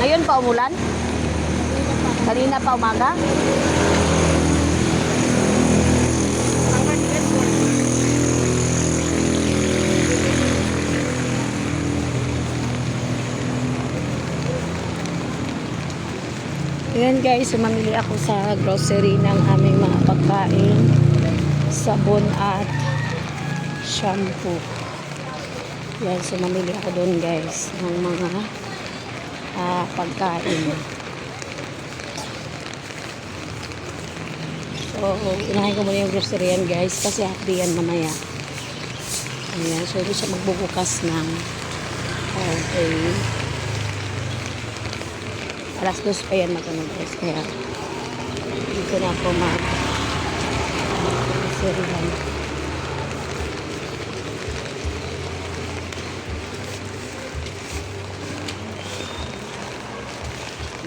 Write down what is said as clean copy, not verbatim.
Ngayon pa umulan? Kanina pa umaga? Ayan guys, mamili ako sa grocery ng aming mga pagkain, sabon at shampoo. Yan, so mamili ako doon guys ng mga pagkain. So, unahin ko muna yung grocery yan guys kasi happy yan mamaya. Ayan, so hindi siya magbubukas ng okay. Alas 2 pa yan magano guys, kaya dito na ako mag-grocery yan.